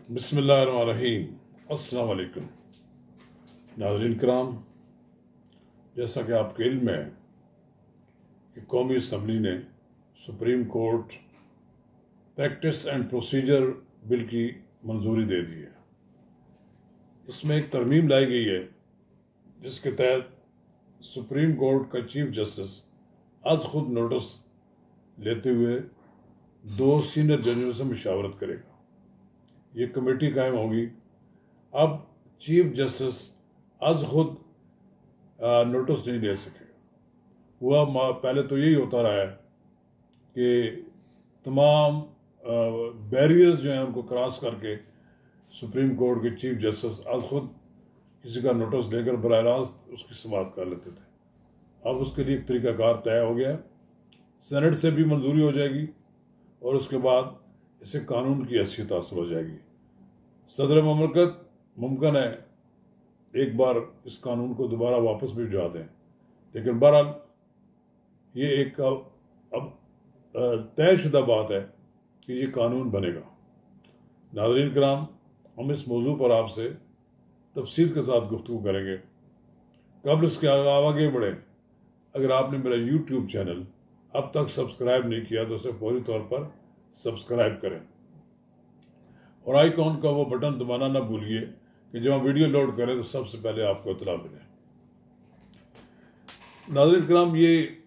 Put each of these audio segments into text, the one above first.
बिस्मिल्लाहिर्रहमानिर्रहीम। अस्सलाम वालेकुम नाज़रीन किराम, जैसा कि आपके इल्म में कि कौमी असम्बली ने supreme court practice and procedure bill की मंजूरी दे दी है। इसमें एक तरमीम लाई गई है जिसके तहत सुप्रीम कोर्ट का चीफ जस्टिस आज खुद नोटिस लेते हुए 2 सीनियर जजों से मशावरत करेगा। ये कमेटी कायम होगी। अब चीफ जस्टिस आज खुद नोटिस नहीं दे सकेगा। पहले तो यही होता रहा है कि तमाम बैरियर्स जो हैं उनको क्रॉस करके सुप्रीम कोर्ट के चीफ जस्टिस आज खुद किसी का नोटिस लेकर बराह रास्त उसकी समाअत कर लेते थे। अब उसके लिए एक तरीकाकार तय हो गया है। सेनेट से भी मंजूरी हो जाएगी और उसके बाद इसे कानून की हैसियत हासिल हो जाएगी। सदर ममलकत मुमकिन है एक बार इस कानून को दोबारा वापस भी भिजवा दें, लेकिन बहरहाल ये एक अब तयशुदा बात है कि ये कानून बनेगा। नाज़रीन किराम, हम इस मौजू पर आपसे तफसील के साथ गुफ्तगू करेंगे। कबल इसके आगे बढ़े, अगर आपने मेरा यूट्यूब चैनल अब तक सब्सक्राइब नहीं किया तो उसे फौरी तौर पर सब्सक्राइब करें और आइकॉन का वो बटन दबाना ना भूलिए कि जब हम वीडियो लोड करें तो सबसे पहले आपको इत्तला मिले। नाज़रीन किराम, ये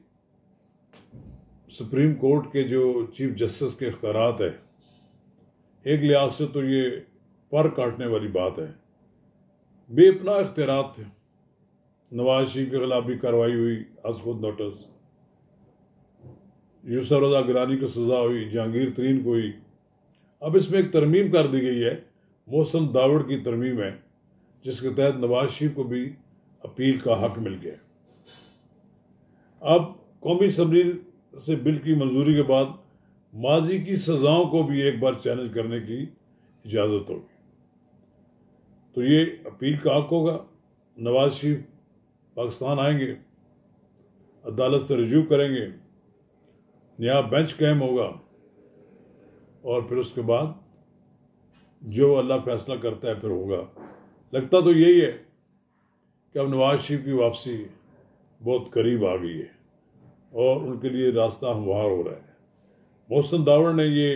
सुप्रीम कोर्ट के जो चीफ जस्टिस के इख्तियारात है, एक लिहाज से तो ये पर काटने वाली बात है। बेपनाह इख्तियारात थे। नवाज शरीफ के खिलाफ भी कार्रवाई हुई, आज खुद नोटिस। यूसुफ रज़ा गिलानी को सजा हुई, जहांगीर तरीन को हुई। अब इसमें एक तरमीम कर दी गई है, मोहसिन दावड़ की तरमीम है, जिसके तहत नवाज शरीफ को भी अपील का हक मिल गया। अब कौमी असम्बली से बिल की मंजूरी के बाद माजी की सजाओं को भी एक बार चैलेंज करने की इजाज़त होगी। तो ये अपील का हक होगा। नवाज शरीफ पाकिस्तान आएंगे, अदालत से रजू करेंगे, नया बेंच कायम होगा और फिर उसके बाद जो अल्लाह फैसला करता है फिर होगा। लगता तो यही है कि अब नवाज शरीफ की वापसी बहुत करीब आ गई है और उनके लिए रास्ता हमवार हो रहा है। मोहसिन दावड़ ने ये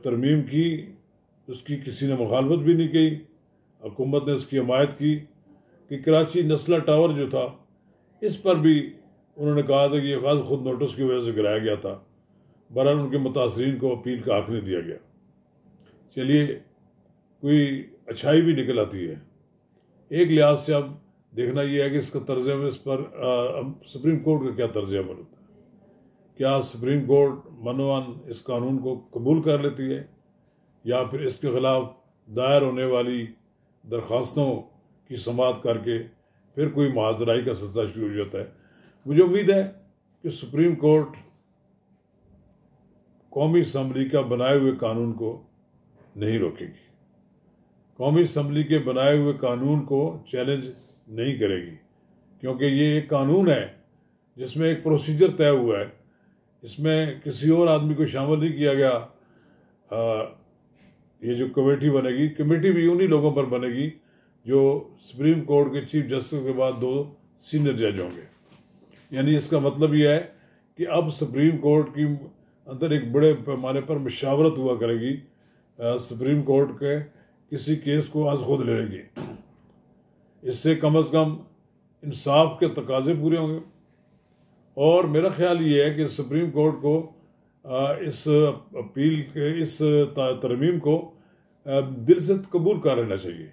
तरमीम की, उसकी किसी ने मुखालफत भी नहीं की। हुकूमत ने उसकी हमायत की कि कराची नस्ला टावर जो था, इस पर भी उन्होंने कहा था कि ये खास खुद नोटिस की वजह से गिराया गया था। बहरहाल उनके मुतासरीन को अपील का हक नहीं दिया गया। चलिए, कोई अच्छाई भी निकल आती है। एक लिहाज से अब देखना यह है कि इसका तर्ज अमल, इस पर सुप्रीम कोर्ट का क्या तर्ज अमल होता है। क्या सुप्रीम कोर्ट मनोवन इस कानून को कबूल कर लेती है या फिर इसके खिलाफ दायर होने वाली दरख्वास्तों की समाअत करके फिर कोई मुहाजराई का सिलसिला शुरू हो जाता है। मुझे उम्मीद है कि सुप्रीम कोर्ट कौमी असम्बली का बनाए हुए कानून को नहीं रोकेगी, कौमी असम्बली के बनाए हुए कानून को चैलेंज नहीं करेगी, क्योंकि ये एक कानून है जिसमें एक प्रोसीजर तय हुआ है। इसमें किसी और आदमी को शामिल नहीं किया गया। ये जो कमेटी बनेगी, कमेटी भी उन्हीं लोगों पर बनेगी जो सुप्रीम कोर्ट के चीफ जस्टिस के बाद 2 सीनियर जज होंगे। यानी इसका मतलब यह है कि अब सुप्रीम कोर्ट की अंदर एक बड़े पैमाने पर मशावरत हुआ करेगी। सुप्रीम कोर्ट के किसी केस को आज खुद ले लेगी। इससे कम से कम इंसाफ के तकाजे पूरे होंगे और मेरा ख्याल ये है कि सुप्रीम कोर्ट को इस अपील के इस तरमीम को दिल से कबूल कर लेना चाहिए,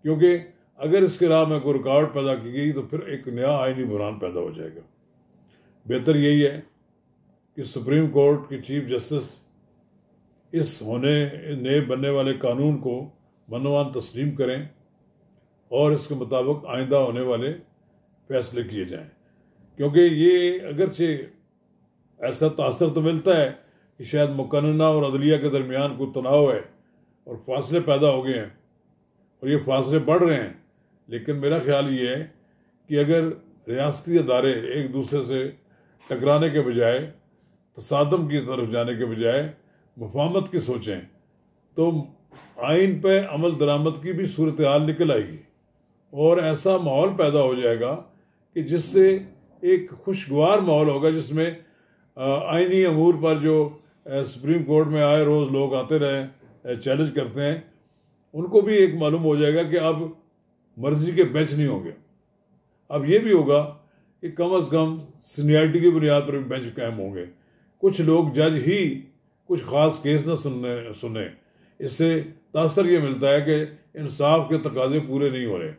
क्योंकि अगर इसके राह में कोई रुकावट पैदा की गई तो फिर एक नया आईनी बुरान पैदा हो जाएगा। बेहतर यही है कि सुप्रीम कोर्ट के चीफ जस्टिस इस नए बनने वाले कानून को मनोवान तस्लीम करें और इसके मुताबिक आइंदा होने वाले फैसले किए जाएं। क्योंकि ये अगरचे ऐसा तासर तो मिलता है कि शायद मुकन्ना और अदलिया के दरमियान कोई तनाव है और फासले पैदा हो गए हैं और ये फासले बढ़ रहे हैं, लेकिन मेरा ख्याल ये है कि अगर रियासती अदारे एक दूसरे से टकराने के बजाय, तसादम की तरफ जाने के बजाय मुफाहमत की सोचें तो आइन पे अमल दरामद की भी सूरत हाल निकल आएगी और ऐसा माहौल पैदा हो जाएगा कि जिससे एक खुशगवार माहौल होगा, जिसमें आइनी अमूर पर जो सुप्रीम कोर्ट में आए रोज़ लोग आते रहे चैलेंज करते हैं, उनको भी एक मालूम हो जाएगा कि अब मर्जी के बेंच नहीं होंगे। अब ये भी होगा कि कम अज़ कम सीनियरिटी की बुनियाद पर भी बेंच कायम होंगे। कुछ लोग जज ही कुछ ख़ास केस ना सुने। इससे तासर ये मिलता है कि इंसाफ के तकाजे पूरे नहीं हो रहे।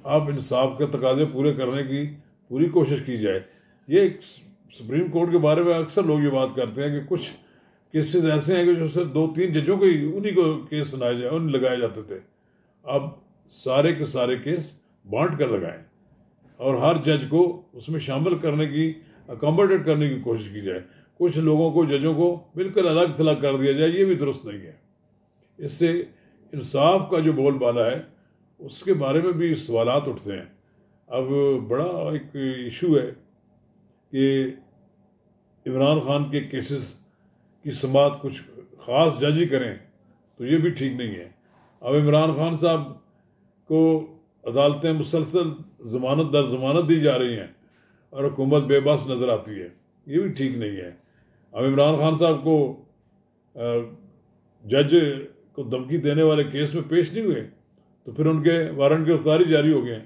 अब इंसाफ के तकाजे पूरे करने की पूरी कोशिश की जाए। ये सुप्रीम कोर्ट के बारे में अक्सर लोग ये बात करते हैं कि कुछ केसेस ऐसे हैं कि जो सिर्फ 2-3 जजों को ही उन्हीं को केस सुनाए जाए, उन्हें लगाए जाते थे। अब सारे के सारे केस बांट कर लगाएं और हर जज को उसमें शामिल करने की, अकोमोडेट करने की कोशिश की जाए। कुछ लोगों को, जजों को बिल्कुल अलग थलग कर दिया जाए, ये भी दुरुस्त नहीं है। इससे इंसाफ का जो बोलबाला है उसके बारे में भी सवालात उठते हैं। अब बड़ा एक इशू है कि इमरान खान के केसेस की समाअत कुछ ख़ास जज ही करें, तो ये भी ठीक नहीं है। अब इमरान खान साहब को अदालतें मुसलसल ज़मानत दर ज़मानत दी जा रही हैं और हुकूमत बेबस नज़र आती है, ये भी ठीक नहीं है। अब इमरान खान साहब को जज को धमकी देने वाले केस में पेश नहीं हुए तो फिर उनके वारंट गिरफ्तारी जारी हो गए।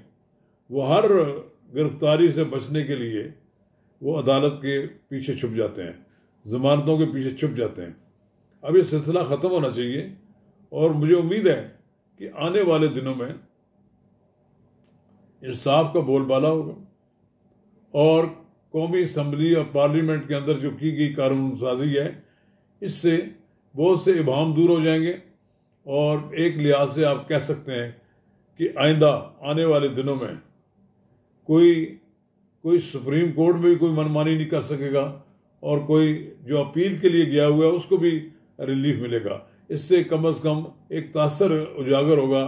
वो हर गिरफ्तारी से बचने के लिए वो अदालत के पीछे छुप जाते हैं, ज़मानतों के पीछे छुप जाते हैं। अब ये सिलसिला ख़त्म होना चाहिए और मुझे उम्मीद है कि आने वाले दिनों में इंसाफ का बोलबाला होगा और कौमी असम्बली और पार्लियामेंट के अंदर जो की गई कानून साजी है, इससे बहुत से इबाम दूर हो जाएंगे और एक लिहाज से आप कह सकते हैं कि आइंदा आने वाले दिनों में कोई सुप्रीम कोर्ट में भी कोई मनमानी नहीं कर सकेगा और कोई जो अपील के लिए गया हुआ है उसको भी रिलीफ मिलेगा। इससे कम अज़ कम एक तासर उजागर होगा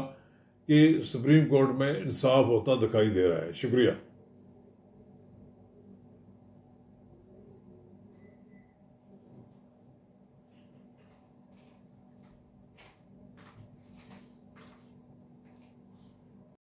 कि सुप्रीम कोर्ट में इंसाफ होता दिखाई दे रहा है। शुक्रिया।